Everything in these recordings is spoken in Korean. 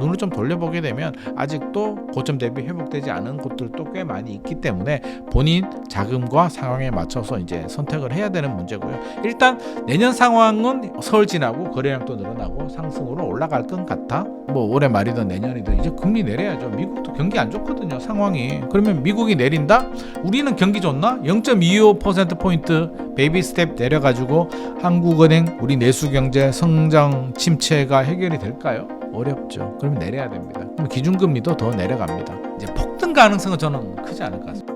눈을 좀 돌려보게 되면 아직도 고점 대비 회복되지 않은 곳들도 꽤 많이 있기 때문에 본인 자금과 상황에 맞춰서 이제 선택을 해야 되는 문제고요. 일단 내년 상황은 서울 지나고 거래량도 늘어나고 상승으로 올라갈 것 같아. 뭐 올해 말이든 내년이든 이제 금리 내려야죠. 미국도 경기 안 좋거든요, 상황이. 그러면 미국이 내린다? 우리는 경기 좋나? 0.25%포인트 베이비 스텝 내려가지고 한국은행 우리 내수경제 성장 침체가 해결이 될까요? 어렵죠. 그러면 내려야 됩니다. 그럼 기준금리도 더 내려갑니다. 이제 폭등 가능성은 저는 크지 않을 것 같습니다.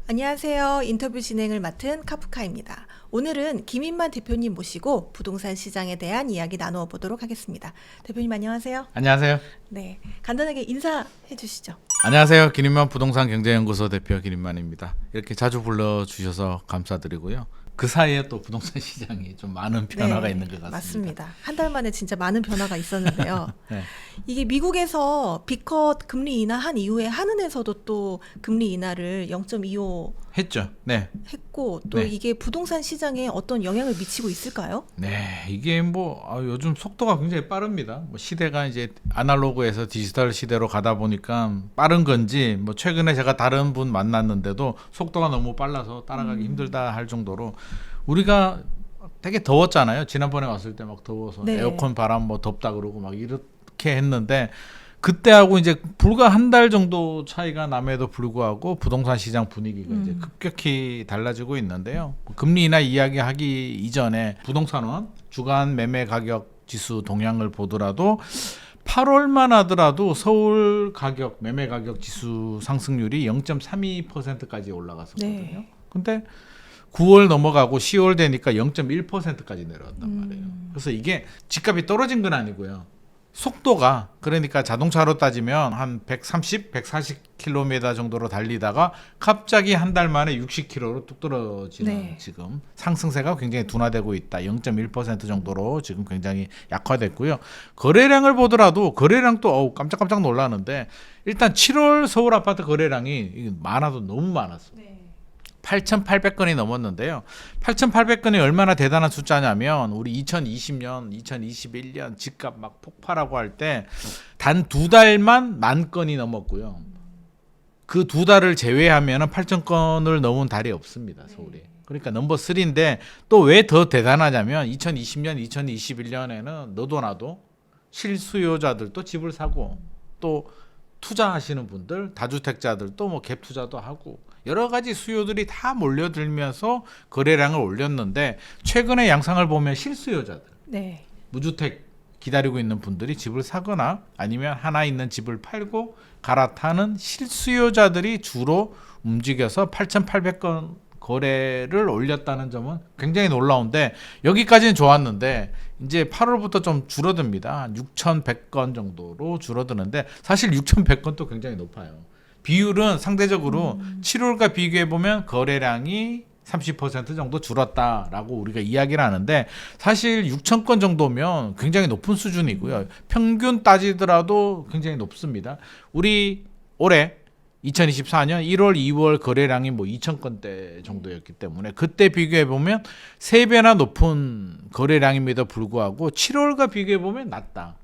안녕하세요. 인터뷰 진행을 맡은 카프카입니다. 오늘은 김인만 대표님 모시고 부동산 시장에 대한 이야기 나누어 보도록 하겠습니다. 대표님 안녕하세요. 안녕하세요. 네, 간단하게 인사해 주시죠. 안녕하세요. 김인만 부동산 경제연구소 대표 김인만입니다. 이렇게 자주 불러주셔서 감사드리고요. 그 사이에 또 부동산 시장이 좀 많은 변화가 있는 것 같습니다. 맞습니다. 한 달 만에 진짜 많은 변화가 있었는데요. 네. 이게 미국에서 B컷 금리 인하한 이후에 한은에서도 또 금리 인하를 0.25 했죠. 네. 했고 또 네. 이게 부동산 시장에 어떤 영향을 미치고 있을까요? 네, 이게 뭐 요즘 속도가 굉장히 빠릅니다. 뭐 시대가 이제 아날로그에서 디지털 시대로 가다 보니까 빠른 건지 뭐 최근에 제가 다른 분 만났는데도 속도가 너무 빨라서 따라가기 힘들다 할 정도로 우리가 되게 더웠잖아요. 지난번에 왔을 때 막 더워서 네. 에어컨 바람 뭐 덥다 그러고 막 이렇게 했는데 그때하고 이제 불과 한 달 정도 차이가 남에도 불구하고 부동산 시장 분위기가 이제 급격히 달라지고 있는데요. 금리 인하 이야기하기 이전에 부동산원 주간 매매 가격 지수 동향을 보더라도 8월만 하더라도 서울 가격 매매 가격 지수 상승률이 0.32%까지 올라갔었거든요. 네. 근데 9월 넘어가고 10월 되니까 0.1%까지 내려왔단 말이에요. 그래서 이게 집값이 떨어진 건 아니고요. 속도가 그러니까 자동차로 따지면 한 130, 140km 정도로 달리다가 갑자기 한 달 만에 60km로 뚝 떨어지는 네. 지금 상승세가 굉장히 둔화되고 있다. 0.1% 정도로 지금 굉장히 약화됐고요. 거래량을 보더라도 거래량도 깜짝깜짝 놀라는데 일단 7월 서울 아파트 거래량이 많아도 너무 많았어요. 8,800건이 넘었는데요. 8,800건이 얼마나 대단한 숫자냐면 우리 2020년, 2021년 집값 막 폭발하고 할 때 단 2달만 10,000건이 넘었고요. 그 2달을 제외하면 8,000건을 넘은 달이 없습니다. 서울에. 그러니까 넘버 3인데 또 왜 더 대단하냐면 2020년, 2021년에는 너도 나도 실수요자들도 집을 사고 또 투자하시는 분들, 다주택자들도 뭐 갭 투자도 하고 여러 가지 수요들이 다 몰려들면서 거래량을 올렸는데 최근의 양상을 보면 실수요자들, 네. 무주택 기다리고 있는 분들이 집을 사거나 아니면 하나 있는 집을 팔고 갈아타는 실수요자들이 주로 움직여서 8,800건 거래를 올렸다는 점은 굉장히 놀라운데 여기까지는 좋았는데 이제 8월부터 좀 줄어듭니다. 한 6,100건 정도로 줄어드는데 사실 6,100건도 굉장히 높아요. 비율은 상대적으로 7월과 비교해 보면 거래량이 30% 정도 줄었다라고 우리가 이야기를 하는데 사실 6,000건 정도면 굉장히 높은 수준이고요. 평균 따지더라도 굉장히 높습니다. 우리 올해 2024년 1월, 2월 거래량이 뭐 2,000건대 정도였기 때문에 그때 비교해 보면 3배나 높은 거래량임에도 불구하고 7월과 비교해 보면 낮다.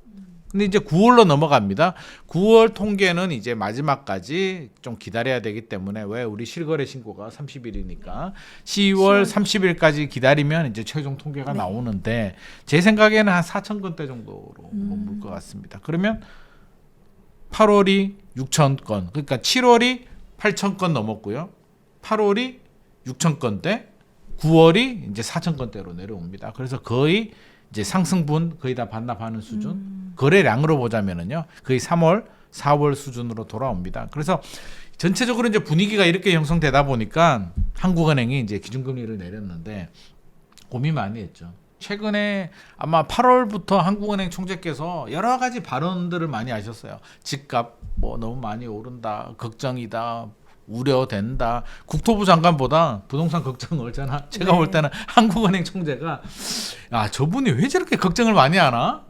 근데 이제 9월로 넘어갑니다. 9월 통계는 이제 마지막까지 좀 기다려야 되기 때문에 왜 우리 실거래 신고가 30일이니까 10월 30일까지 기다리면 이제 최종 통계가 나오는데 제 생각에는 한 4,000건대 정도로 머물 것 같습니다. 그러면 8월이 6,000건, 그러니까 7월이 8,000건 넘었고요. 8월이 6,000건대, 9월이 이제 4,000건대로 내려옵니다. 그래서 거의 이제 상승분 거의 다 반납하는 수준. 거래량으로 보자면은요, 거의 3월, 4월 수준으로 돌아옵니다. 그래서 전체적으로 이제 분위기가 이렇게 형성되다 보니까 한국은행이 이제 기준금리를 내렸는데 고민 많이 했죠. 최근에 아마 8월부터 한국은행 총재께서 여러 가지 발언들을 많이 하셨어요. 집값 뭐 너무 많이 오른다, 걱정이다, 우려된다. 국토부 장관보다 부동산 걱정을 하잖아. 제가 네. 볼 때는 한국은행 총재가 야 저분이 왜 저렇게 걱정을 많이 하나?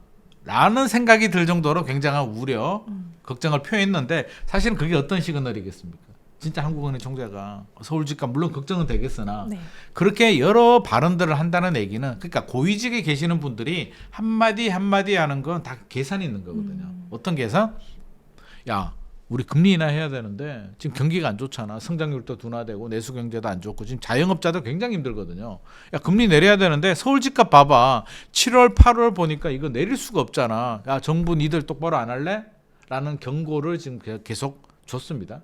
라는 생각이 들 정도로 굉장한 우려, 걱정을 표했는데 사실은 그게 어떤 시그널이겠습니까? 진짜 한국은행 총재가 서울집값 물론 걱정은 되겠으나 네. 그렇게 여러 발언들을 한다는 얘기는 그러니까 고위직에 계시는 분들이 한마디 한마디 하는 건 다 계산이 있는 거거든요. 어떤 계산? 야 우리 금리 인하해야 되는데 지금 경기가 안 좋잖아. 성장률도 둔화되고 내수 경제도 안 좋고 지금 자영업자도 굉장히 힘들거든요. 야 금리 내려야 되는데 서울 집값 봐봐. 7월 8월 보니까 이거 내릴 수가 없잖아. 야 정부 니들 똑바로 안 할래? 라는 경고를 지금 계속 줬습니다.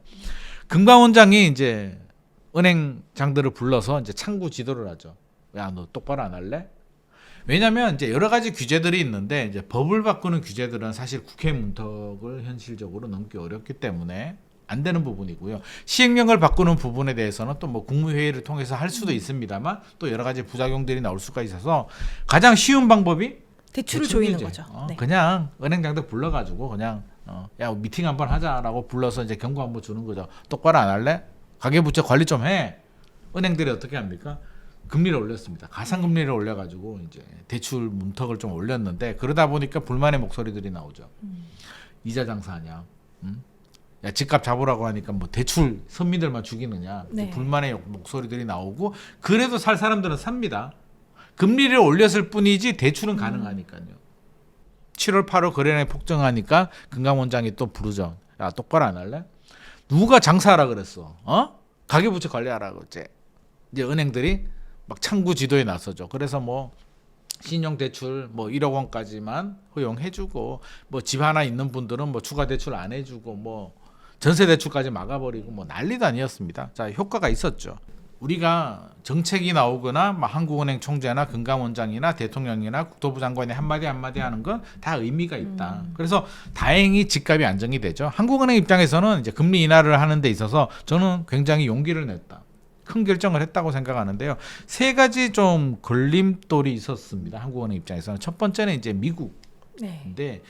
금감원장이 이제 은행장들을 불러서 이제 창구 지도를 하죠. 야 너 똑바로 안 할래? 왜냐하면 이제 여러 가지 규제들이 있는데 이제 법을 바꾸는 규제들은 사실 국회 문턱을 현실적으로 넘기 어렵기 때문에 안 되는 부분이고요. 시행령을 바꾸는 부분에 대해서는 또 뭐 국무회의를 통해서 할 수도 있습니다만 또 여러 가지 부작용들이 나올 수가 있어서 가장 쉬운 방법이 대출을 대출 조이는 규제. 거죠. 네. 그냥 은행장들 불러가지고 그냥 야 미팅 한번 하자라고 불러서 이제 경고 한번 주는 거죠. 똑바로 안 할래? 가계부채 관리 좀 해. 은행들이 어떻게 합니까? 금리를 올렸습니다. 가상금리를 올려가지고 이제 대출 문턱을 좀 올렸는데 그러다 보니까 불만의 목소리들이 나오죠. 이자 장사하냐? 야 집값 잡으라고 하니까 뭐 대출 서민들만 죽이느냐? 네. 불만의 목소리들이 나오고 그래도 살 사람들은 삽니다. 금리를 올렸을 뿐이지 대출은 가능하니까요. 7월 8월 거래량이 폭증하니까 금감원장이 또 부르죠. 야 똑바로 안 할래? 누가 장사하라 그랬어? 가계부채 관리하라고 이제 은행들이 막 창구 지도에 나서죠. 그래서 뭐 신용대출 뭐 1억 원까지만 허용해주고 뭐 집 하나 있는 분들은 뭐 추가 대출 안 해주고 뭐 전세 대출까지 막아버리고 뭐 난리도 아니었습니다. 자 효과가 있었죠. 우리가 정책이 나오거나 뭐 한국은행 총재나 금감원장이나 대통령이나 국토부 장관이 한마디 한마디 하는 건 다 의미가 있다. 그래서 다행히 집값이 안정이 되죠. 한국은행 입장에서는 이제 금리 인하를 하는 데 있어서 저는 굉장히 용기를 냈다. 큰 결정을 했다고 생각하는데요. 세 가지 좀 걸림돌이 있었습니다. 한국은행 입장에서는 첫 번째는 이제 미국인데 네.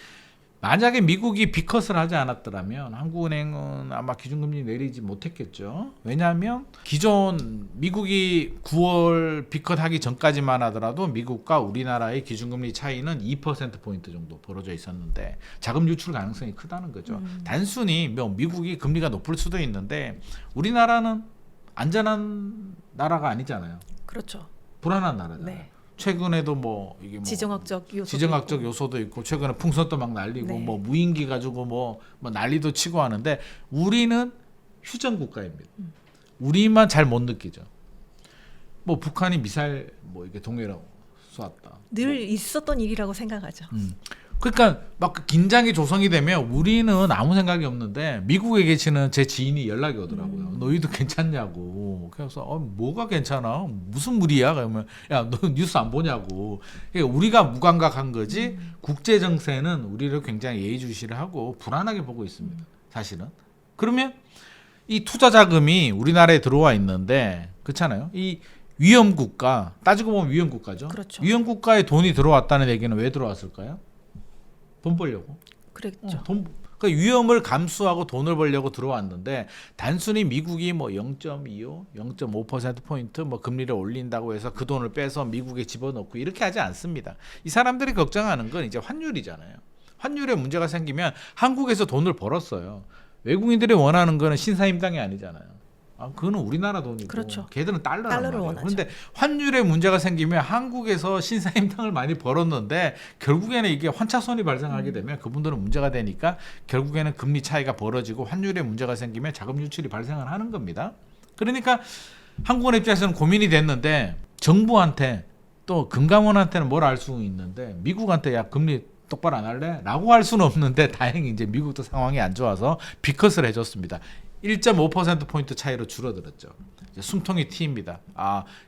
만약에 미국이 B컷을 하지 않았더라면 한국은행은 아마 기준금리 내리지 못했겠죠. 왜냐하면 기존 미국이 9월 B컷 하기 전까지만 하더라도 미국과 우리나라의 기준금리 차이는 2%포인트 정도 벌어져 있었는데 자금 유출 가능성이 크다는 거죠. 단순히 뭐 미국이 금리가 높을 수도 있는데 우리나라는 안전한 나라가 아니잖아요. 그렇죠. 불안한 나라잖아요. 네. 최근에도 뭐 이게 뭐 지정학적 요소도 있고 최근에 풍선도 막 날리고 네. 뭐 무인기 가지고 뭐 난리도 치고 하는데 우리는 휴전 국가입니다. 우리만 잘 못 느끼죠. 뭐 북한이 미사일 뭐 이게 동해로 쏘았다. 늘 있었던 일이라고 생각하죠. 그러니까 막 긴장이 조성이 되면 우리는 아무 생각이 없는데 미국에 계시는 제 지인이 연락이 오더라고요. 너희도 괜찮냐고. 그래서 뭐가 괜찮아? 무슨 무리야? 그러면 야 너 뉴스 안 보냐고. 그러니까 우리가 무감각한 거지 국제 정세는 우리를 굉장히 예의주시를 하고 불안하게 보고 있습니다. 사실은. 그러면 이 투자 자금이 우리나라에 들어와 있는데 그렇잖아요. 이 위험 국가 따지고 보면 위험 국가죠. 그렇죠. 위험 국가에 돈이 들어왔다는 얘기는 왜 들어왔을까요? 돈 벌려고. 그랬죠. 그러니까 위험을 감수하고 돈을 벌려고 들어왔는데 단순히 미국이 뭐 0.25, 0.5%포인트 뭐 금리를 올린다고 해서 그 돈을 빼서 미국에 집어넣고 이렇게 하지 않습니다. 이 사람들이 걱정하는 건 이제 환율이잖아요. 환율에 문제가 생기면 한국에서 돈을 벌었어요. 외국인들이 원하는 거는 신사임당이 아니잖아요. 그거는 우리나라 돈이고 그렇죠. 걔들은 달러를 원하죠. 그런데 환율에 문제가 생기면 한국에서 신사임당을 많이 벌었는데 결국에는 이게 환차손이 발생하게 되면 그분들은 문제가 되니까 결국에는 금리 차이가 벌어지고 환율에 문제가 생기면 자금 유출이 발생을 하는 겁니다. 그러니까 한국은행 입장에서는 고민이 됐는데 정부한테 또 금감원한테는 뭘 알 수 있는데 미국한테 야 금리 똑바로 안 할래? 라고 할 수는 없는데 다행히 이제 미국도 상황이 안 좋아서 B컷을 해줬습니다. 1.5%포인트 차이로 줄어들었죠. 이제 숨통이 트입니다.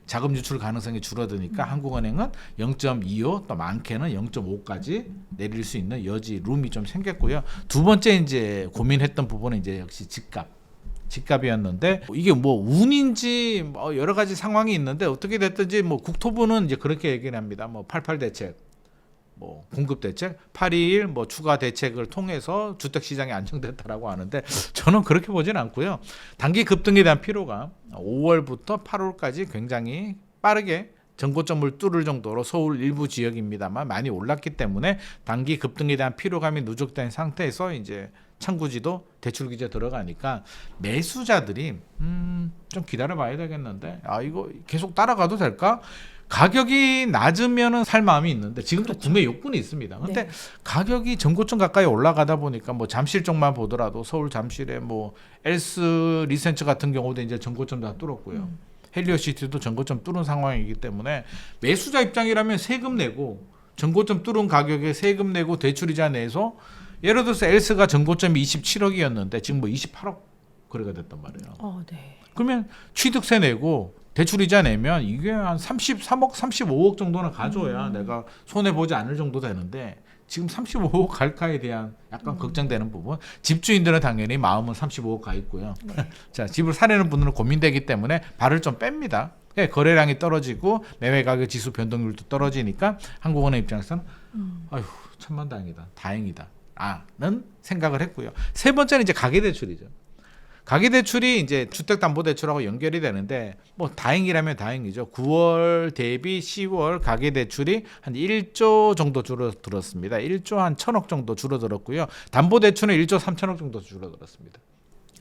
자금 유출 가능성이 줄어드니까 한국은행은 0.25 또 많게는 0.5까지 내릴 수 있는 여지 룸이 좀 생겼고요. 두 번째 이제 고민했던 부분은 이제 역시 집값이었는데 이게 뭐 운인지 뭐 여러 가지 상황이 있는데 어떻게 됐든지 뭐 국토부는 이제 그렇게 얘기를 합니다. 뭐 88 대책 뭐 공급 대책 8.21 뭐 추가 대책을 통해서 주택 시장이 안정됐다라고 하는데 저는 그렇게 보진 않고요. 단기 급등에 대한 피로가 5월부터 8월까지 굉장히 빠르게 전고점을 뚫을 정도로 서울 일부 지역입니다만 많이 올랐기 때문에 단기 급등에 대한 피로감이 누적된 상태에서 이제 창구지도 대출 규제 들어가니까 매수자들이 좀 기다려봐야 되겠는데 이거 계속 따라가도 될까? 가격이 낮으면은 살 마음이 있는데 지금도 그렇죠. 구매 욕구는 있습니다. 근데 네. 가격이 전고점 가까이 올라가다 보니까 뭐 잠실 쪽만 보더라도 서울 잠실에 뭐 엘스 리센츠 같은 경우도 이제 전고점 다 뚫었고요. 헬리오시티도 전고점 뚫은 상황이기 때문에 매수자 입장이라면 세금 내고 전고점 뚫은 가격에 세금 내고 대출이자 내서 예를 들어서 엘스가 전고점이 27억이었는데 지금 뭐 28억 거래가 됐단 말이에요. 네. 그러면 취득세 내고 대출이자 내면 이게 한 33억, 35억 정도는 가져야 내가 손해보지 않을 정도 되는데 지금 35억 갈까에 대한 약간 걱정되는 부분. 집주인들은 당연히 마음은 35억 가 있고요. 네. 자, 집을 사려는 분들은 고민되기 때문에 발을 좀 뺍니다. 예, 거래량이 떨어지고 매매 가격 지수 변동률도 떨어지니까 한국은행 입장에서는 아휴 천만다행이다, 다행이다. 는 생각을 했고요. 세 번째는 이제 가계대출이죠. 가계대출이 이제 주택담보대출하고 연결이 되는데 뭐 다행이라면 다행이죠. 9월 대비 10월 가계대출이 한 1조 정도 줄어들었습니다. 1조 한 1,000억 정도 줄어들었고요. 담보대출은 1조 3천억 정도 줄어들었습니다.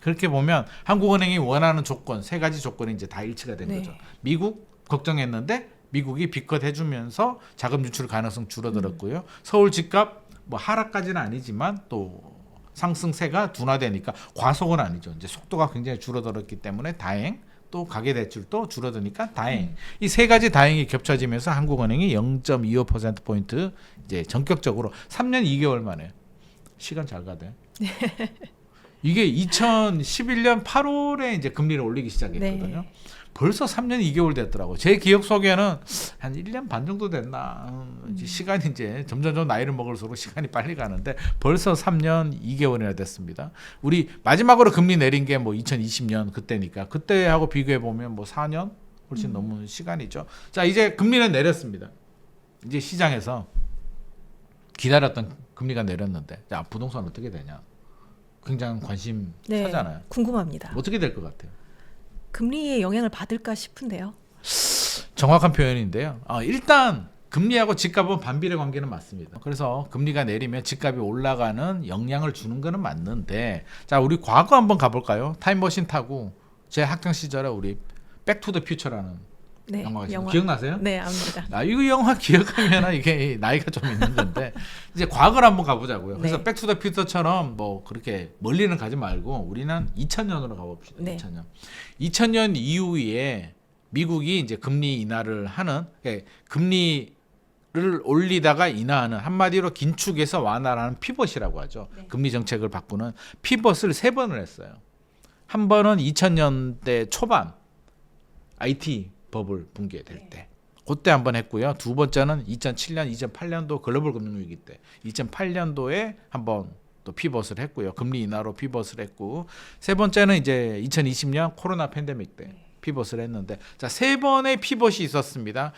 그렇게 보면 한국은행이 원하는 조건, 세 가지 조건이 이제 다 일치가 된 네. 거죠. 미국 걱정했는데 미국이 비컷 해주면서 자금 유출 가능성 줄어들었고요. 서울 집값 뭐 하락까지는 아니지만 또 상승세가 둔화되니까 과속은 아니죠. 이제 속도가 굉장히 줄어들었기 때문에 다행. 또 가계대출도 줄어드니까 다행. 이 세 가지 다행이 겹쳐지면서 한국은행이 0.25% 포인트 이제 전격적으로 3년 2개월 만에 시간 잘 가대. 이게 2011년 8월에 이제 금리를 올리기 시작했거든요. 네. 벌써 3년 2개월 됐더라고. 제 기억 속에는 한 1년 반 정도 됐나. 이제 시간이 이제 점점 나이를 먹을수록 시간이 빨리 가는데 벌써 3년 2개월이나 됐습니다. 우리 마지막으로 금리 내린 게 뭐 2020년 그때니까 그때하고 비교해 보면 뭐 4년 훨씬 넘은 시간이죠. 자, 이제 금리는 내렸습니다. 이제 시장에서 기다렸던 금리가 내렸는데 자, 부동산 어떻게 되냐. 굉장히 관심 네. 사잖아요. 궁금합니다. 어떻게 될 것 같아요? 금리의 영향을 받을까 싶은데요. 정확한 표현인데요. 일단 금리하고 집값은 반비례 관계는 맞습니다. 그래서 금리가 내리면 집값이 올라가는 영향을 주는 거는 맞는데 자, 우리 과거 한번 가볼까요? 타임머신 타고 제 학창 시절에 우리 백투더퓨처라는 네. 영화가 있어요. 기억나세요? 네, 압니다. 이 영화 기억하면 이게 나이가 좀 있는 건데 이제 과거를 한번 가보자고요. 그래서 네. 백투더퓨처처럼 뭐 그렇게 멀리는 가지 말고 우리는 2000년으로 가봅시다. 네. 2000년 이후에 미국이 이제 금리 인하를 하는 금리를 올리다가 인하하는 한마디로 긴축에서 완화라는 피벗이라고 하죠. 네. 금리 정책을 바꾸는 피벗을 3번을 했어요. 한 번은 2000년대 초반 IT 버블 붕괴될 때 그때 한번 했고요. 두 번째는 2007년, 2008년도 글로벌 금융위기 때 2008년도에 한번 또 피벗을 했고요. 금리 인하로 피벗을 했고 세 번째는 이제 2020년 코로나 팬데믹 때 피벗을 했는데 자, 3번의 피벗이 있었습니다.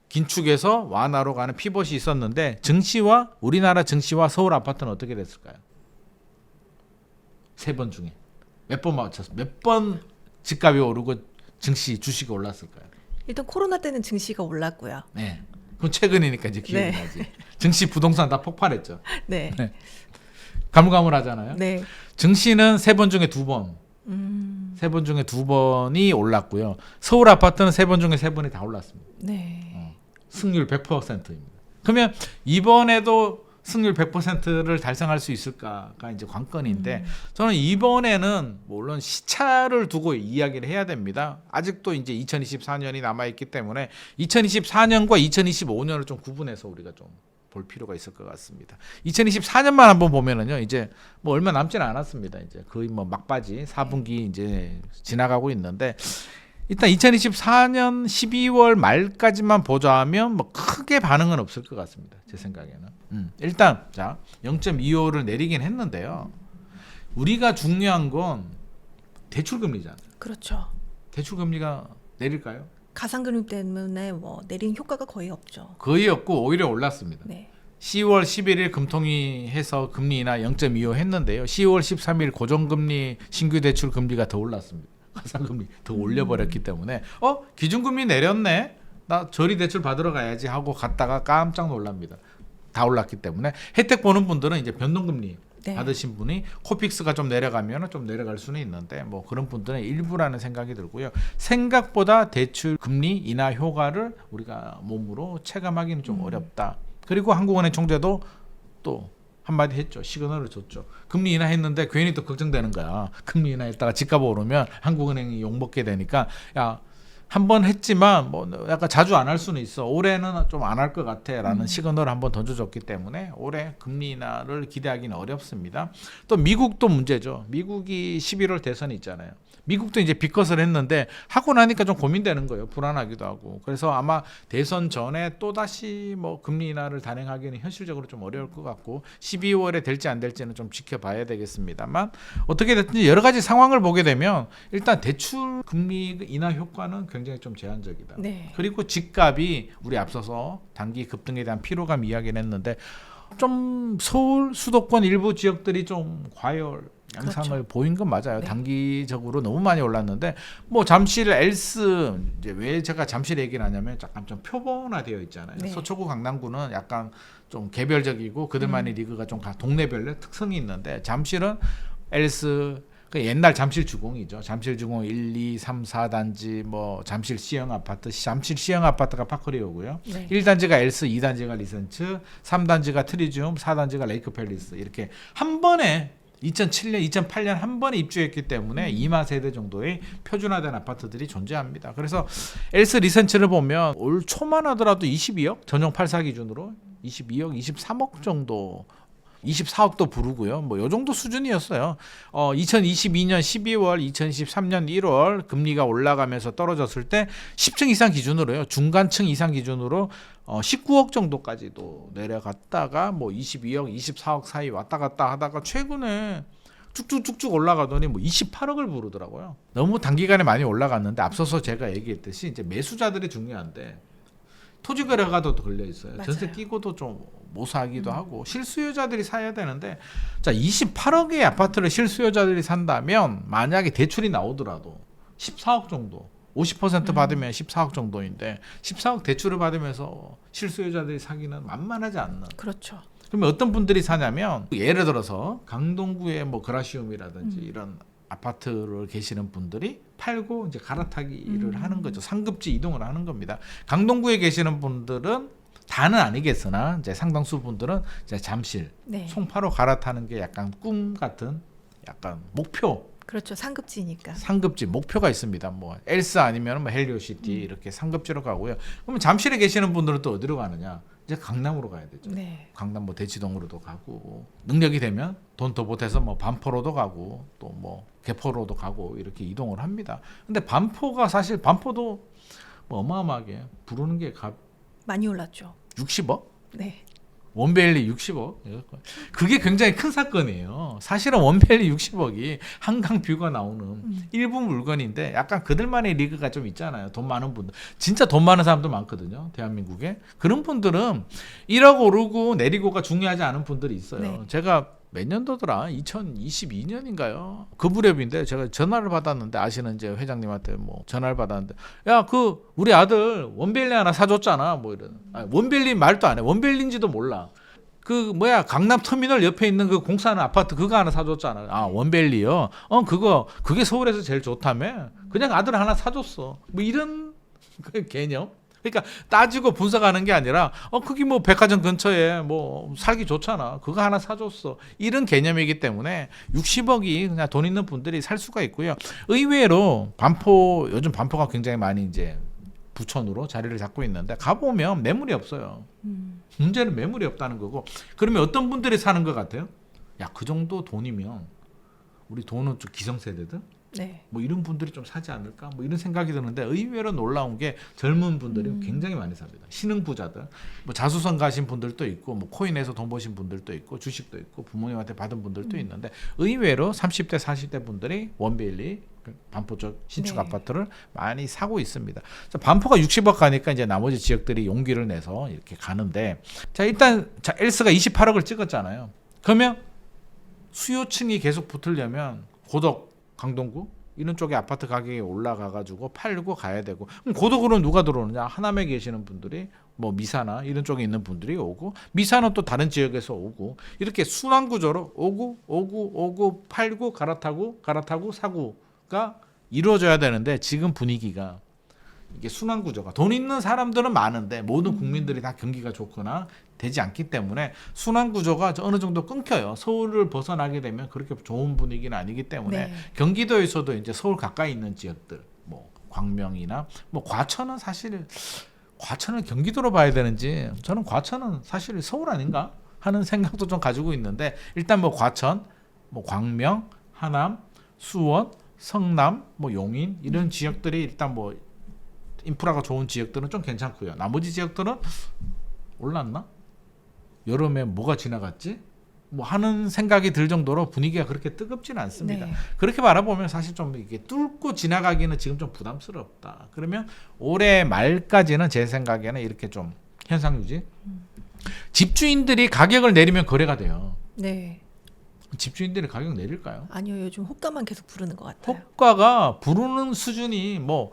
긴축에서 완화로 가는 피벗이 있었는데 증시와 우리나라 증시와 서울 아파트는 어떻게 됐을까요? 3번 중에 몇 번 맞췄어요? 몇 번 집값이 오르고 증시 주식이 올랐을까요? 일단 코로나 때는 증시가 올랐고요. 네. 그럼 최근이니까 이제 기억이 네. 나지. 증시 부동산 다 폭발했죠. 네. 네. 가물가물하잖아요. 네. 증시는 3번 중에 2번. 3번 중에 2번이 올랐고요. 서울 아파트는 3번 중에 3번이 다 올랐습니다. 네. 승률 100%입니다. 그러면 이번에도 승률 100%를 달성할 수 있을까가 이제 관건인데 저는 이번에는 물론 시차를 두고 이야기를 해야 됩니다. 아직도 이제 2024년이 남아 있기 때문에 2024년과 2025년을 좀 구분해서 우리가 좀 볼 필요가 있을 것 같습니다. 2024년만 한번 보면은요, 이제 뭐 얼마 남지는 않았습니다. 이제 거의 뭐 막바지 4분기 이제 지나가고 있는데 일단 2024년 12월 말까지만 보자면 뭐 크게 반응은 없을 것 같습니다. 제 생각에는. 일단 자 0.25를 내리긴 했는데요. 우리가 중요한 건 대출 금리잖아요. 그렇죠. 대출 금리가 내릴까요? 가상금융 때문에 뭐 내린 효과가 거의 없죠. 거의 없고 오히려 올랐습니다. 네. 10월 11일 금통위해서 금리 인하 0.25 했는데요. 10월 13일 고정금리 신규 대출 금리가 더 올랐습니다. 가상금리 더 올려버렸기 때문에 기준금리 내렸네. 나 저리 대출 받으러 가야지 하고 갔다가 깜짝 놀랍니다. 다 올랐기 때문에 혜택 보는 분들은 이제 변동금리 네. 받으신 분이 코픽스가 좀 내려가면 좀 내려갈 수는 있는데 뭐 그런 분들은 일부라는 생각이 들고요. 생각보다 대출 금리 인하 효과를 우리가 몸으로 체감하기는 좀 어렵다. 그리고 한국은행 총재도 또 한마디 했죠. 시그널을 줬죠. 금리 인하했는데 괜히 또 걱정되는 거야. 금리 인하했다가 집값 오르면 한국은행이 욕먹게 되니까 야 한 번 했지만 뭐 약간 자주 안 할 수는 있어. 올해는 좀 안 할 것 같아라는 시그널을 한번 던져줬기 때문에 올해 금리 인하를 기대하기는 어렵습니다. 또 미국도 문제죠. 미국이 11월 대선이 있잖아요. 미국도 이제 빅컷을 했는데 하고 나니까 좀 고민되는 거예요. 불안하기도 하고. 그래서 아마 대선 전에 또 다시 뭐 금리 인하를 단행하기는 현실적으로 좀 어려울 것 같고 12월에 될지 안 될지는 좀 지켜봐야 되겠습니다만 어떻게 됐든지 여러 가지 상황을 보게 되면 일단 대출 금리 인하 효과는 굉장히 좀 제한적이다. 네. 그리고 집값이 우리 앞서서 단기 급등에 대한 피로감 이야기를 했는데 좀 서울 수도권 일부 지역들이 좀 과열 양상을 그렇죠. 보인 건 맞아요. 네. 단기적으로 너무 많이 올랐는데 뭐 잠실 엘스 이제 왜 제가 잠실 얘기를 하냐면 약간 좀 표본화되어 있잖아요. 네. 서초구 강남구는 약간 좀 개별적이고 그들만의 리그가 좀 동네별로 특성이 있는데 잠실은 엘스 그 옛날 잠실 주공이죠. 잠실 주공 1, 2, 3, 4단지 뭐 잠실 시형 아파트, 잠실 시형 아파트가 파크리오고요. 네. 1단지가 엘스, 2단지가 리센츠, 3단지가 트리지움, 4단지가 레이크 팰리스 이렇게 한 번에 2007년, 2008년 한 번에 입주했기 때문에 2만 세대 정도의 표준화된 아파트들이 존재합니다. 그래서 엘스 리센츠를 보면 올 초만 하더라도 22억 전용 84 기준으로 22억, 23억 정도 24억도 부르고요. 뭐 요 정도 수준이었어요. 2022년 12월, 2023년 1월 금리가 올라가면서 떨어졌을 때 10층 이상 기준으로요. 중간층 이상 기준으로 19억 정도까지도 내려갔다가 뭐 22억, 24억 사이 왔다 갔다 하다가 최근에 쭉쭉쭉쭉 올라가더니 뭐 28억을 부르더라고요. 너무 단기간에 많이 올라갔는데 앞서서 제가 얘기했듯이 이제 매수자들이 중요한데 토지 거래가도 걸려 있어요. 맞아요. 전세 끼고도 좀 못 사기도 하고 실수요자들이 사야 되는데 자 28억의 아파트를 실수요자들이 산다면 만약에 대출이 나오더라도 14억 정도 50% 받으면 14억 정도인데 14억 대출을 받으면서 실수요자들이 사기는 만만하지 않는. 그렇죠. 그러면 어떤 분들이 사냐면 예를 들어서 강동구의 뭐 그라시움이라든지 이런 아파트를 계시는 분들이 팔고 이제 갈아타기를 하는 거죠. 상급지 이동을 하는 겁니다. 강동구에 계시는 분들은 다는 아니겠으나 이제 상당수 분들은 이제 잠실, 네. 송파로 갈아타는 게 약간 꿈 같은 약간 목표, 그렇죠. 상급지니까. 상급지 목표가 있습니다. 뭐 엘스 아니면 뭐 헬리오시티 이렇게 상급지로 가고요. 그러면 잠실에 계시는 분들은 또 어디로 가느냐? 이제 강남으로 가야 되죠. 네. 강남 뭐 대치동으로도 가고 능력이 되면 돈 더 보태서 뭐 반포로도 가고 또 뭐 개포로도 가고 이렇게 이동을 합니다. 근데 반포가 사실 반포도 뭐 어마어마하게 부르는 게 많이 올랐죠. 60억? 네. 원밸리 60억? 그게 굉장히 큰 사건이에요. 사실은 원밸리 60억이 한강 뷰가 나오는 일부 물건인데 약간 그들만의 리그가 좀 있잖아요. 돈 많은 분들. 진짜 돈 많은 사람도 많거든요. 대한민국에. 그런 분들은 1억 오르고 내리고가 중요하지 않은 분들이 있어요. 네. 제가 몇 년도더라? 2022년인가요? 그 무렵인데 제가 전화를 받았는데 아시는 이제 회장님한테 뭐 전화를 받았는데 야, 그 우리 아들 원밸리 하나 사줬잖아. 뭐 이런. 원밸리 말도 안 해. 원밸리인지도 몰라. 그 뭐야 강남 터미널 옆에 있는 그 공사하는 아파트 그거 하나 사줬잖아. 아 원밸리요? 그게 서울에서 제일 좋다며. 그냥 아들 하나 사줬어. 뭐 이런 그 개념. 그러니까 따지고 분석하는 게 아니라 그게 뭐 백화점 근처에 뭐 살기 좋잖아. 그거 하나 사줬어. 이런 개념이기 때문에 60억이 그냥 돈 있는 분들이 살 수가 있고요. 의외로 요즘 반포가 굉장히 많이 이제 부천으로 자리를 잡고 있는데 가보면 매물이 없어요. 문제는 매물이 없다는 거고. 그러면 어떤 분들이 사는 것 같아요? 야, 그 정도 돈이면 우리 돈은 좀 기성세대들? 네. 뭐 이런 분들이 좀 사지 않을까? 뭐 이런 생각이 드는데 의외로 놀라운 게 젊은 분들이 굉장히 많이 삽니다. 신흥 부자들, 뭐 자수성 가신 분들도 있고, 뭐 코인에서 돈 버신 분들도 있고, 주식도 있고, 부모님한테 받은 분들도 있는데 의외로 30대, 40대 분들이 원밸리 반포 쪽 신축 네. 아파트를 많이 사고 있습니다. 자, 반포가 60억 가니까 이제 나머지 지역들이 용기를 내서 이렇게 가는데, 자 일단 자 엘스가 28억을 찍었잖아요. 그러면 수요층이 계속 붙으려면 고덕, 강동구 이런 쪽에 아파트 가격이 올라가 가지고 팔고 가야 되고, 그럼 고덕으로 누가 들어오느냐? 하남에 계시는 분들이, 뭐 미사나 이런 쪽에 있는 분들이 오고, 미사는 또 다른 지역에서 오고, 이렇게 순환 구조로 오고 팔고 갈아타고 사고가 이루어져야 되는데, 지금 분위기가 이게 순환 구조가, 돈 있는 사람들은 많은데 모든 국민들이 다 경기가 좋거나 되지 않기 때문에 순환 구조가 어느 정도 끊겨요. 서울을 벗어나게 되면 그렇게 좋은 분위기는 아니기 때문에 네. 경기도에서도 이제 서울 가까이 있는 지역들, 뭐 광명이나 뭐 과천은 사실, 과천을 경기도로 봐야 되는지, 저는 과천은 사실 서울 아닌가 하는 생각도 좀 가지고 있는데, 일단 뭐 과천, 뭐 광명, 하남, 수원, 성남, 뭐 용인 이런 지역들이 일단 뭐 인프라가 좋은 지역들은 좀 괜찮고요. 나머지 지역들은 올랐나? 여름에 뭐가 지나갔지? 뭐 하는 생각이 들 정도로 분위기가 그렇게 뜨겁지는 않습니다. 네. 그렇게 바라보면 사실 좀 이게 뚫고 지나가기는 지금 좀 부담스럽다. 그러면 올해 말까지는 제 생각에는 이렇게 좀 현상 유지. 집주인들이 가격을 내리면 거래가 돼요. 네. 집주인들이 가격 내릴까요? 아니요, 요즘 호가만 계속 부르는 것 같아요. 호가가 부르는 수준이 뭐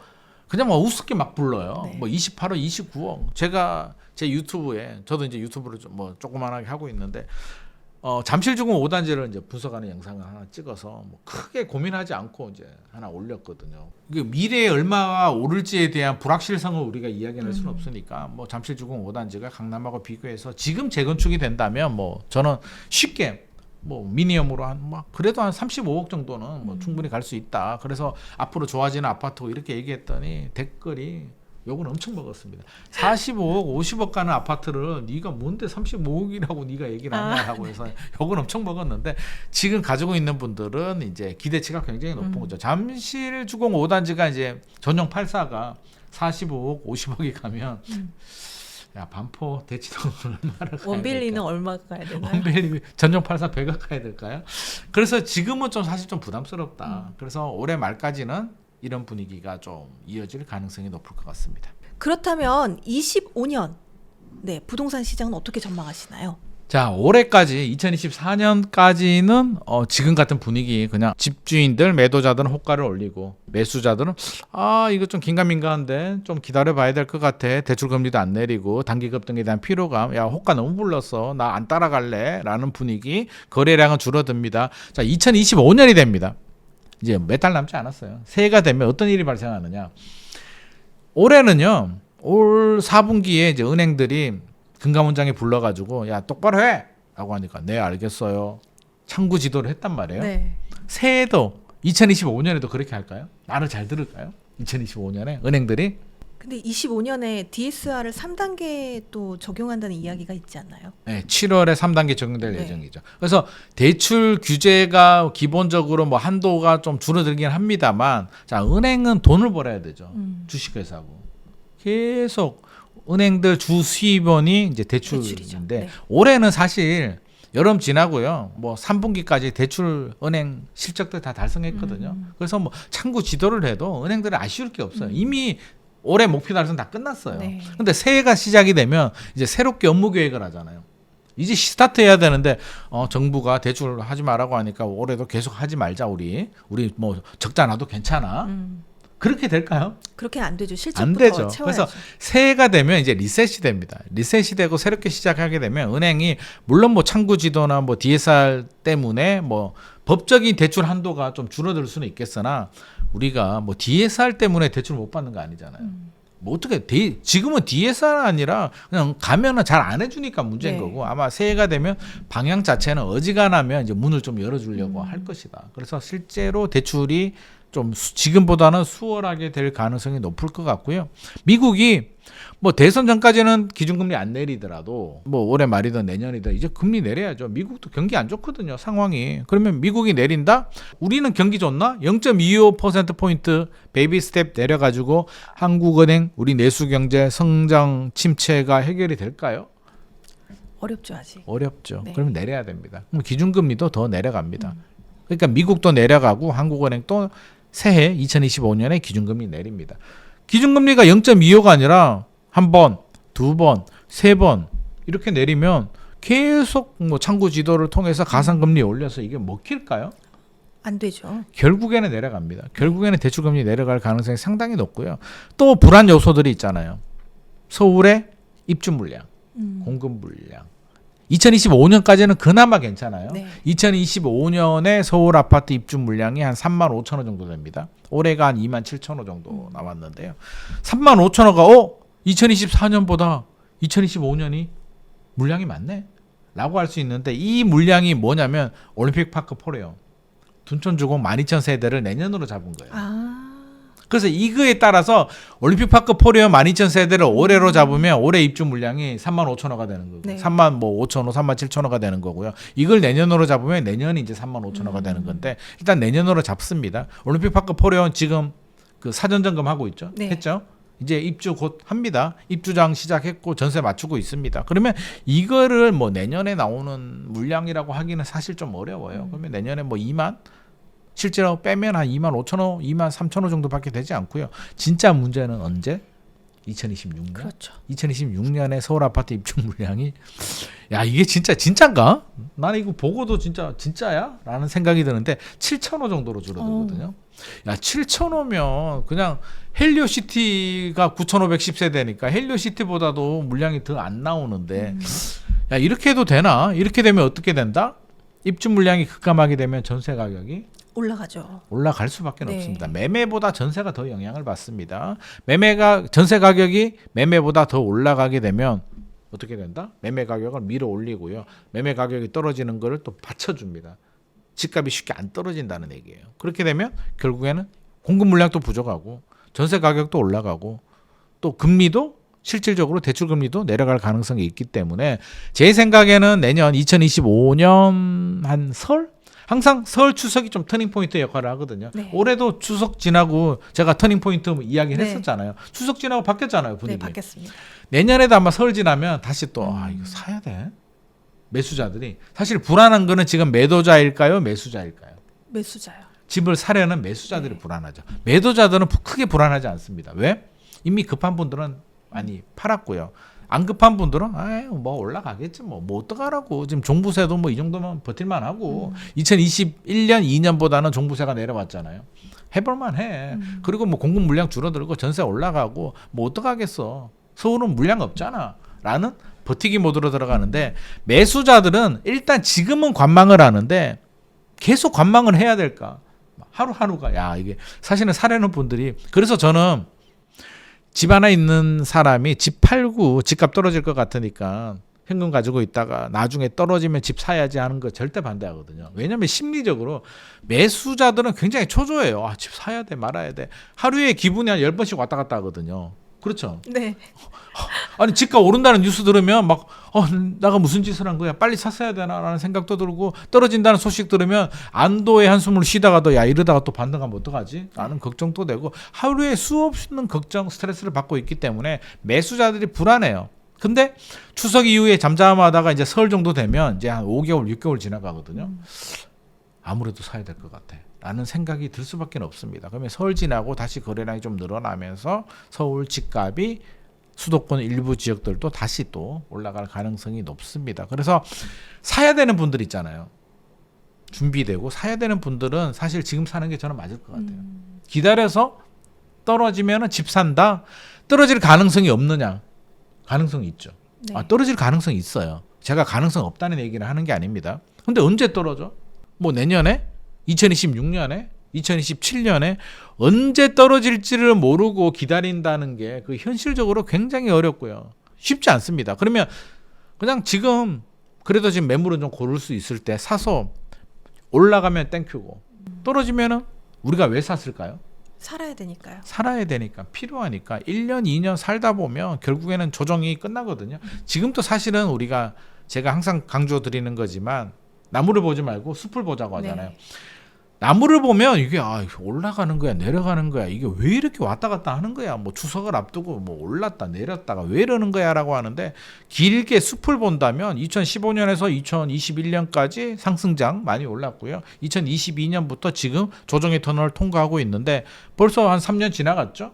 그냥 뭐 우습게 막 불러요. 네. 뭐 28억, 29억. 제가 제 유튜브에, 저도 이제 유튜브를 좀 뭐 조그만하게 하고 있는데, 잠실주공 5단지를 이제 분석하는 영상을 하나 찍어서 뭐 크게 고민하지 않고 이제 하나 올렸거든요. 이게 미래에 얼마가 오를지에 대한 불확실성을 우리가 이야기할 수는 없으니까, 뭐 잠실주공 5단지가 강남하고 비교해서 지금 재건축이 된다면 뭐 저는 쉽게 뭐 미니엄으로 한 뭐 그래도 한 35억 정도는 뭐 충분히 갈 수 있다. 그래서 앞으로 좋아지는 아파트고 이렇게 얘기했더니 댓글이 욕은 엄청 먹었습니다. 45억, 50억 가는 아파트를 네가 뭔데 35억이라고 네가 얘기를 하냐라고 해서 욕은 엄청 먹었는데, 지금 가지고 있는 분들은 이제 기대치가 굉장히 높은 거죠. 잠실주공 5단지가 이제 전용 84가 45억, 50억이 가면 야, 반포 대치동 얼마를 가야 원빌리는 될까? 얼마 가야 되나요? 원빌리 전용 84 100억 가야 될까요? 그래서 지금은 좀 사실 좀 부담스럽다. 그래서 올해 말까지는 이런 분위기가 좀 이어질 가능성이 높을 것 같습니다. 그렇다면 25년 네, 부동산 시장은 어떻게 전망하시나요? 자, 올해까지 2024년까지는 지금 같은 분위기, 그냥 집주인들, 매도자들은 호가를 올리고, 매수자들은 이거 좀 긴가민가한데 좀 기다려봐야 될 것 같아. 대출 금리도 안 내리고 단기 급등에 대한 피로감, 야 호가 너무 불렀어, 나 안 따라갈래라는 분위기, 거래량은 줄어듭니다. 자, 2025년이 됩니다. 이제 몇 달 남지 않았어요. 새해가 되면 어떤 일이 발생하느냐? 올해는요, 올 4분기에 이제 은행들이 금감원장이 불러가지고 야 똑바로 해! 라고 하니까 네 알겠어요. 창구 지도를 했단 말이에요. 네. 새해도 2025년에도 그렇게 할까요? 말을 잘 들을까요? 2025년에 은행들이? 근데 25년에 DSR을 3단계 또 적용한다는 이야기가 있지 않나요? 네, 7월에 3단계 적용될 네. 예정이죠. 그래서 대출 규제가 기본적으로 뭐 한도가 좀 줄어들긴 합니다만, 자 은행은 돈을 벌어야 되죠. 주식회사고 계속 은행들 주 수입원이 이제 대출이죠. 대출인데, 네. 올해는 사실 여름 지나고요, 뭐 3분기까지 대출 은행 실적들 다 달성했거든요. 그래서 뭐 창구 지도를 해도 은행들은 아쉬울 게 없어요. 이미 올해 목표 달성 다 끝났어요. 네. 근데 새해가 시작이 되면 이제 새롭게 업무 계획을 하잖아요. 이제 스타트 해야 되는데 정부가 대출 하지 말라고 하니까 올해도 계속 하지 말자, 우리 뭐 적자 나도 괜찮아. 그렇게 될까요? 그렇게는 안 되죠. 안 실적부터 되죠. 채워야죠. 그래서 새해가 되면 이제 리셋이 됩니다. 리셋이 되고 새롭게 시작하게 되면 은행이 물론 뭐 창구 지도나 뭐 DSR 때문에 뭐 법적인 대출 한도가 좀 줄어들 수는 있겠으나, 우리가 뭐 DSR 때문에 대출 못 받는 거 아니잖아요. 뭐 어떻게 지금은 DSR이 아니라 그냥 가면은 잘 안 해주니까 문제인 네. 거고, 아마 새해가 되면 방향 자체는 어지간하면 이제 문을 좀 열어주려고 할 것이다. 그래서 실제로 대출이 좀 지금보다는 수월하게 될 가능성이 높을 것 같고요. 미국이 뭐 대선 전까지는 기준금리 안 내리더라도 뭐 올해 말이든 내년이든 이제 금리 내려야죠. 미국도 경기 안 좋거든요, 상황이. 그러면 미국이 내린다? 우리는 경기 좋나? 0.25%포인트 베이비 스텝 내려가지고 한국은행, 우리 내수경제 성장 침체가 해결이 될까요? 어렵죠, 아직. 어렵죠. 네. 그러면 내려야 됩니다. 그럼 기준금리도 더 내려갑니다. 그러니까 미국도 내려가고 한국은행도 새해 2025년에 기준금리 내립니다. 기준금리가 0.25가 아니라 한 번, 두 번, 세 번 이렇게 내리면 계속 뭐 창구 지도를 통해서 가상금리 올려서 이게 먹힐까요? 안 되죠. 결국에는 내려갑니다. 결국에는 대출금리 내려갈 가능성이 상당히 높고요. 또 불안 요소들이 있잖아요. 서울의 입주 물량, 공급 물량. 2025년까지는 그나마 괜찮아요. 네. 2025년에 서울 아파트 입주 물량이 한 3만 5천 호 정도 됩니다. 올해가 한 2만 7천 호 정도 나왔는데요. 3만 5천 호가 2024년보다 2025년이 물량이 많네 라고 할 수 있는데, 이 물량이 뭐냐면 올림픽파크 포레요. 둔촌주공 12,000세대를 내년으로 잡은 거예요. 그래서 이거에 따라서 올림픽파크 포레어 12,000세대를 올해로 잡으면 올해 입주 물량이 3만 5천 호가 되는 거고, 네. 3만 뭐 5천 호, 3만 7천 호가 되는 거고요. 이걸 내년으로 잡으면 내년이 이제 3만 5천 호가 되는 건데, 일단 내년으로 잡습니다. 올림픽파크 포레어는 지금 그 사전 점검하고 있죠. 네. 했죠. 이제 입주 곧 합니다. 입주장 시작했고 전세 맞추고 있습니다. 그러면 이거를 뭐 내년에 나오는 물량이라고 하기는 사실 좀 어려워요. 그러면 내년에 뭐 2만, 실제로 빼면 한 2만 5천 호, 2만 3천 호 정도밖에 되지 않고요. 진짜 문제는 언제? 2026년. 그렇죠. 2026년에 서울 아파트 입주 물량이, 야 이게 진짜인가? 나는 이거 보고도 진짜야? 라는 생각이 드는데 7천 호 정도로 줄어들거든요. 야 7천 호면 그냥 헬리오시티가 9,510세대니까 헬리오시티보다도 물량이 더 안 나오는데, 야 이렇게 해도 되나? 이렇게 되면 어떻게 된다? 입주 물량이 급감하게 되면 전세 가격이 올라가죠. 올라갈 수밖에 네. 없습니다. 매매보다 전세가 더 영향을 받습니다. 전세 가격이 매매보다 더 올라가게 되면 어떻게 된다? 매매 가격을 밀어 올리고요. 매매 가격이 떨어지는 거를 또 받쳐줍니다. 집값이 쉽게 안 떨어진다는 얘기예요. 그렇게 되면 결국에는 공급 물량도 부족하고 전세 가격도 올라가고 또 금리도 실질적으로 대출 금리도 내려갈 가능성이 있기 때문에, 제 생각에는 내년 2025년 한 항상 설 추석이 좀 터닝 포인트 역할을 하거든요. 네. 올해도 추석 지나고 제가 터닝 포인트 이야기를 네. 했었잖아요. 추석 지나고 바뀌었잖아요, 분위기. 네, 바뀌었습니다. 내년에도 아마 설 지나면 다시 또 이거 사야 돼. 매수자들이 사실 불안한 거는 지금 매도자일까요, 매수자일까요? 매수자요. 집을 사려는 매수자들이 네. 불안하죠. 매도자들은 크게 불안하지 않습니다. 왜? 이미 급한 분들은 많이 팔았고요. 안 급한 분들은 뭐 올라가겠지 뭐 어떡하라고. 지금 종부세도 뭐 이 정도면 버틸만 하고 2021년 2년보다는 종부세가 내려왔잖아요. 해볼만 해. 그리고 뭐 공급 물량 줄어들고 전세 올라가고 뭐 어떡하겠어. 서울은 물량 없잖아 라는 버티기 모드로 들어가는데, 매수자들은 일단 지금은 관망을 하는데 계속 관망을 해야 될까? 하루하루가, 야 이게 사실은 사려는 분들이, 그래서 저는 집 하나 있는 사람이 집 팔고 집값 떨어질 것 같으니까 현금 가지고 있다가 나중에 떨어지면 집 사야지 하는 거 절대 반대하거든요. 왜냐하면 심리적으로 매수자들은 굉장히 초조해요. 집 사야 돼 말아야 돼. 하루에 기분이 한 10번씩 왔다 갔다 하거든요. 그렇죠. 네. 아니 집값 오른다는 뉴스 들으면 막 내가 무슨 짓을 한 거야, 빨리 샀어야 되나라는 생각도 들고, 떨어진다는 소식 들으면 안도의 한숨을 쉬다가도 야 이러다가 또 반등하면 어떡하지 라는 걱정도 되고, 하루에 수없는 걱정 스트레스를 받고 있기 때문에 매수자들이 불안해요. 근데 추석 이후에 잠잠하다가 이제 설 정도 되면 이제 한 5개월 6개월 지나가거든요. 아무래도 사야 될 것 같아 라는 생각이 들 수밖에 없습니다. 그러면 설 지나고 다시 거래량이 좀 늘어나면서 서울 집값이 수도권 일부 지역들도 다시 또 올라갈 가능성이 높습니다. 그래서 사야 되는 분들 있잖아요. 준비되고 사야 되는 분들은 사실 지금 사는 게 저는 맞을 것 같아요. 기다려서 떨어지면 집 산다. 떨어질 가능성이 없느냐? 가능성이 있죠. 네. 떨어질 가능성이 있어요. 제가 가능성 없다는 얘기를 하는 게 아닙니다. 근데 언제 떨어져? 뭐 내년에? 2026년에? 2027년에? 언제 떨어질지를 모르고 기다린다는 게 그 현실적으로 굉장히 어렵고요. 쉽지 않습니다. 그러면 그냥 지금 그래도 지금 매물은 좀 고를 수 있을 때 사서 올라가면 땡큐고, 떨어지면은 우리가 왜 샀을까요? 살아야 되니까요. 살아야 되니까, 필요하니까. 1년 2년 살다 보면 결국에는 조정이 끝나거든요. 지금도 사실은 제가 항상 강조드리는 거지만 나무를 보지 말고 숲을 보자고 하잖아요. 네. 나무를 보면 이게 올라가는 거야 내려가는 거야 이게 왜 이렇게 왔다 갔다 하는 거야 뭐 추석을 앞두고 뭐 올랐다 내렸다가 왜 이러는 거야라고 하는데 길게 숲을 본다면 2015년에서 2021년까지 상승장 많이 올랐고요. 2022년부터 지금 조정의 터널을 통과하고 있는데 벌써 한 3년 지나갔죠.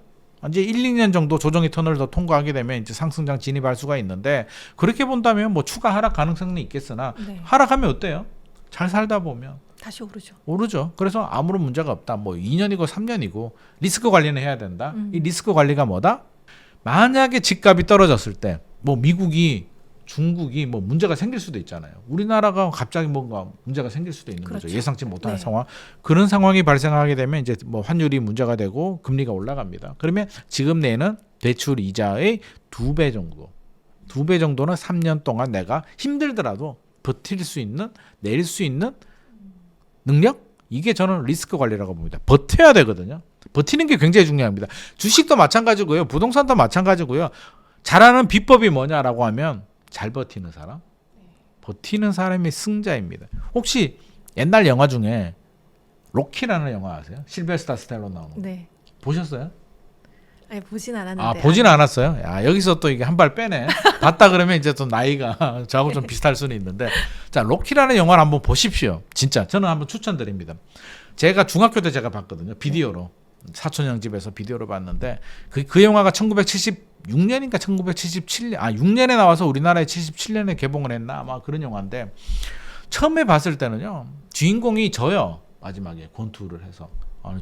이제 1, 2년 정도 조정의 터널을 더 통과하게 되면 이제 상승장 진입할 수가 있는데 그렇게 본다면 뭐 추가 하락 가능성은 있겠으나 네. 하락하면 어때요? 잘 살다 보면 다시 오르죠. 오르죠. 그래서 아무런 문제가 없다. 뭐 2년이고 3년이고 리스크 관리는 해야 된다. 이 리스크 관리가 뭐다? 만약에 집값이 떨어졌을 때 뭐 미국이 중국이 뭐 문제가 생길 수도 있잖아요. 우리나라가 갑자기 뭔가 문제가 생길 수도 있는 그렇죠. 거죠. 예상치 못한 네. 상황. 그런 상황이 발생하게 되면 이제 뭐 환율이 문제가 되고 금리가 올라갑니다. 그러면 지금 내는 대출 이자의 2배 정도. 2배 정도는 3년 동안 내가 힘들더라도 버틸 수 있는 내릴 수 있는 능력? 이게 저는 리스크 관리라고 봅니다. 버텨야 되거든요. 버티는 게 굉장히 중요합니다. 주식도 마찬가지고요. 부동산도 마찬가지고요. 잘하는 비법이 뭐냐라고 하면 잘 버티는 사람. 버티는 사람이 승자입니다. 혹시 옛날 영화 중에 로키라는 영화 아세요? 실베스타 스텔론 나오는 거. 네. 보셨어요? 아니 보진 않았는데. 아, 보진 않았어요. 야, 여기서 또 이게 한 발 빼네. 봤다 그러면 이제 또 나이가 저하고 좀 비슷할 수는 있는데. 자, 로키라는 영화를 한번 보십시오. 진짜 저는 한번 추천드립니다. 제가 중학교 때 제가 봤거든요. 비디오로. 사촌 형 집에서 비디오로 봤는데 그 영화가 1976년인가 1977년 6년에 나와서 우리나라에 77년에 개봉을 했나 아마 그런 영화인데 처음에 봤을 때는요. 주인공이 져요. 마지막에 권투를 해서.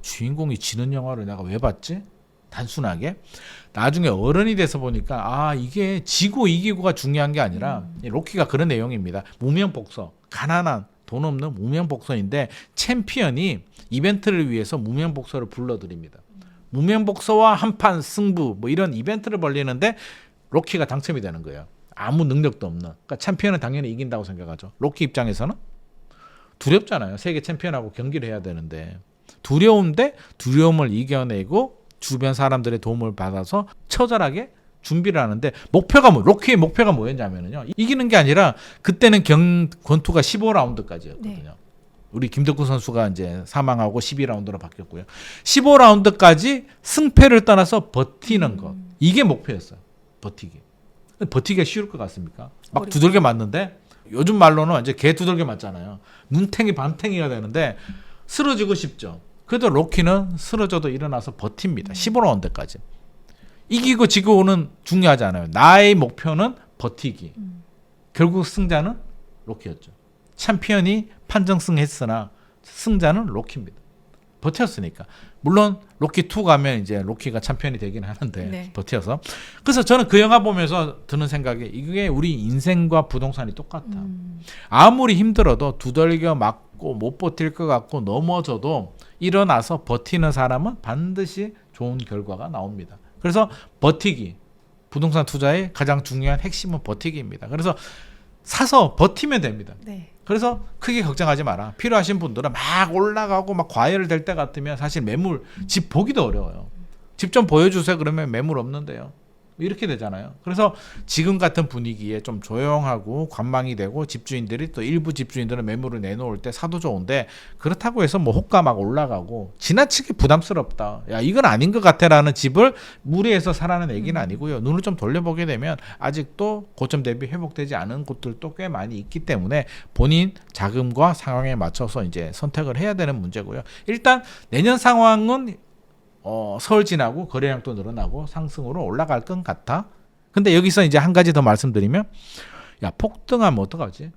주인공이 지는 영화를 내가 왜 봤지? 단순하게 나중에 어른이 돼서 보니까 이게 지고 이기고가 중요한 게 아니라 로키가 그런 내용입니다. 무명복서, 가난한 돈 없는 무명복서인데 챔피언이 이벤트를 위해서 무명복서를 불러들입니다. 무명복서와 한판 승부 뭐 이런 이벤트를 벌리는데 로키가 당첨이 되는 거예요. 아무 능력도 없는. 그러니까 챔피언은 당연히 이긴다고 생각하죠. 로키 입장에서는 두렵잖아요. 세계 챔피언하고 경기를 해야 되는데 두려운데 두려움을 이겨내고 주변 사람들의 도움을 받아서 처절하게 준비를 하는데 로키의 목표가 뭐였냐면요. 이기는 게 아니라 그때는 권투가 15라운드까지였거든요. 네. 우리 김덕구 선수가 이제 사망하고 12라운드로 바뀌었고요. 15라운드까지 승패를 떠나서 버티는 것. 이게 목표였어요. 버티기. 버티기가 쉬울 것 같습니까? 막 두들겨 맞는데 요즘 말로는 이제 개 두들겨 맞잖아요. 눈탱이 밤탱이가 되는데 쓰러지고 싶죠. 그래도 로키는 쓰러져도 일어나서 버팁니다. 15라운드까지. 이기고 지고는 중요하지 않아요. 나의 목표는 버티기. 결국 승자는 로키였죠. 챔피언이 판정승했으나 승자는 로키입니다. 버텼으니까. 물론 로키 2 가면 이제 로키가 챔피언이 되긴 하는데 네. 버텨서. 그래서 저는 그 영화 보면서 드는 생각이 이게 우리 인생과 부동산이 똑같다. 아무리 힘들어도 두들겨 맞고 못 버틸 것 같고 넘어져도 일어나서 버티는 사람은 반드시 좋은 결과가 나옵니다. 그래서 버티기. 부동산 투자의 가장 중요한 핵심은 버티기입니다. 그래서 사서 버티면 됩니다. 네. 그래서 크게 걱정하지 마라. 필요하신 분들은 막 올라가고 막 과열될 때 같으면 사실 매물 집 보기도 어려워요. 집 좀 보여주세요. 그러면 매물 없는데요. 이렇게 되잖아요. 그래서 지금 같은 분위기에 좀 조용하고 관망이 되고 집주인들이 또 일부 집주인들은 매물을 내놓을 때 사도 좋은데 그렇다고 해서 뭐 호가 막 올라가고 지나치게 부담스럽다. 야 이건 아닌 것 같아라는 집을 무리해서 사라는 얘기는 아니고요. 눈을 좀 돌려보게 되면 아직도 고점 대비 회복되지 않은 곳들도 꽤 많이 있기 때문에 본인 자금과 상황에 맞춰서 이제 선택을 해야 되는 문제고요. 일단 내년 상황은 서울 지나고 거래량도 늘어나고 상승으로 올라갈 것 같아. 근데 여기서 이제 한 가지 더 말씀드리면 야 폭등하면 어떡하지?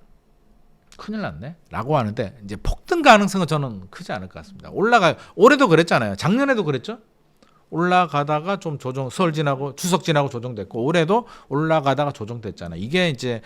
큰일 났네 라고 하는데 이제 폭등 가능성은 저는 크지 않을 것 같습니다. 올해도 그랬잖아요. 작년에도 그랬죠. 올라가다가 좀 설 지나고 추석 지나고 조정됐고 올해도 올라가다가 조정됐잖아요. 이게 이제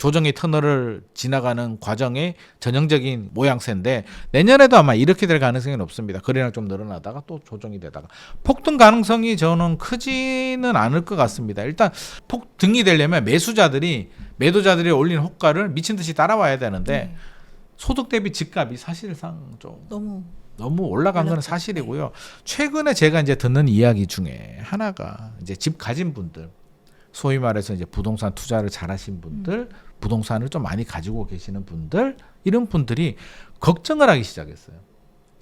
조정의 터널을 지나가는 과정의 전형적인 모양새인데 내년에도 아마 이렇게 될 가능성이 높습니다. 거래량 좀 늘어나다가 또 조정이 되다가 폭등 가능성이 저는 크지는 않을 것 같습니다. 일단 폭등이 되려면 매도자들이 올린 호가를 미친 듯이 따라와야 되는데 소득 대비 집값이 사실상 좀 너무 올라간 건 사실이고요. 최근에 제가 이제 듣는 이야기 중에 하나가 이제 집 가진 분들 소위 말해서 이제 부동산 투자를 잘하신 분들, 부동산을 좀 많이 가지고 계시는 분들, 이런 분들이 걱정을 하기 시작했어요.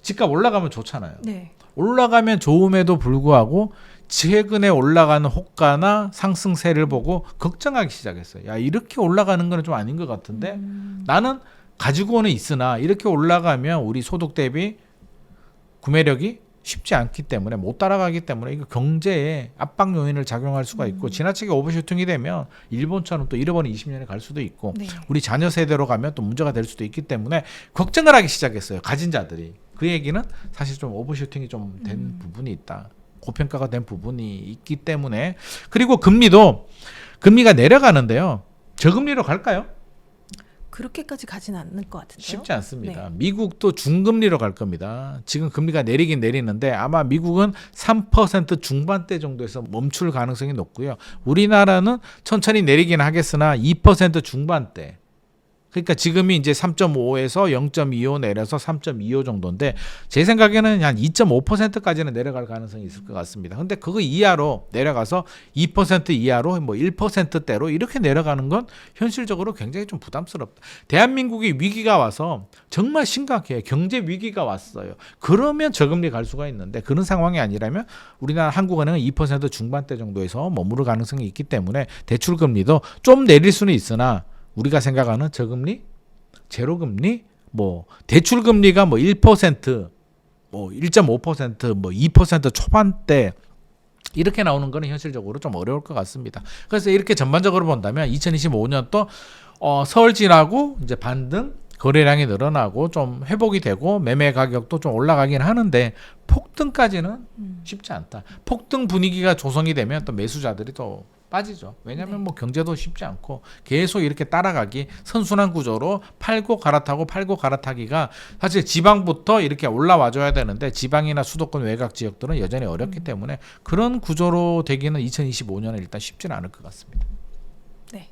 집값 올라가면 좋잖아요. 네. 올라가면 좋음에도 불구하고 최근에 올라가는 호가나 상승세를 보고 걱정하기 시작했어요. 야, 이렇게 올라가는 건 좀 아닌 것 같은데 나는 가지고는 있으나 이렇게 올라가면 우리 소득 대비 구매력이 쉽지 않기 때문에 못 따라가기 때문에 이거 경제에 압박 요인을 작용할 수가 있고 지나치게 오버슈팅이 되면 일본처럼 또 잃어버린 20년에 갈 수도 있고 네. 우리 자녀 세대로 가면 또 문제가 될 수도 있기 때문에 걱정을 하기 시작했어요. 가진 자들이. 그 얘기는 사실 좀 오버슈팅이 좀 된 부분이 있다. 고평가가 된 부분이 있기 때문에 그리고 금리가 내려가는데요. 저금리로 갈까요? 그렇게까지 가진 않을 것 같은데요. 쉽지 않습니다. 네. 미국도 중금리로 갈 겁니다. 지금 금리가 내리긴 내리는데 아마 미국은 3% 중반대 정도에서 멈출 가능성이 높고요. 우리나라는 천천히 내리긴 하겠으나 2% 중반대. 그러니까 지금이 이제 3.5에서 0.25 내려서 3.25 정도인데 제 생각에는 한 2.5%까지는 내려갈 가능성이 있을 것 같습니다. 근데 그거 이하로 내려가서 2% 이하로 뭐 1%대로 이렇게 내려가는 건 현실적으로 굉장히 좀 부담스럽다. 대한민국이 위기가 와서 정말 심각해요. 경제 위기가 왔어요. 그러면 저금리 갈 수가 있는데 그런 상황이 아니라면 우리나라 한국은행은 2% 중반대 정도에서 머무를 가능성이 있기 때문에 대출금리도 좀 내릴 수는 있으나 우리가 생각하는 저금리, 제로금리, 뭐 대출금리가 뭐 1%, 뭐 1.5%, 뭐 2% 초반대 이렇게 나오는 거는 현실적으로 좀 어려울 것 같습니다. 그래서 이렇게 전반적으로 본다면 2025년 또 설 지나고 이제 반등 거래량이 늘어나고 좀 회복이 되고 매매 가격도 좀 올라가긴 하는데 폭등까지는 쉽지 않다. 폭등 분위기가 조성이 되면 또 매수자들이 또 빠지죠. 왜냐하면 뭐 경제도 쉽지 않고 계속 이렇게 따라가기 선순환 구조로 팔고 갈아타기가 사실 지방부터 이렇게 올라와줘야 되는데 지방이나 수도권 외곽 지역들은 여전히 어렵기 때문에 그런 구조로 되기는 2025년은 일단 쉽지는 않을 것 같습니다. 네.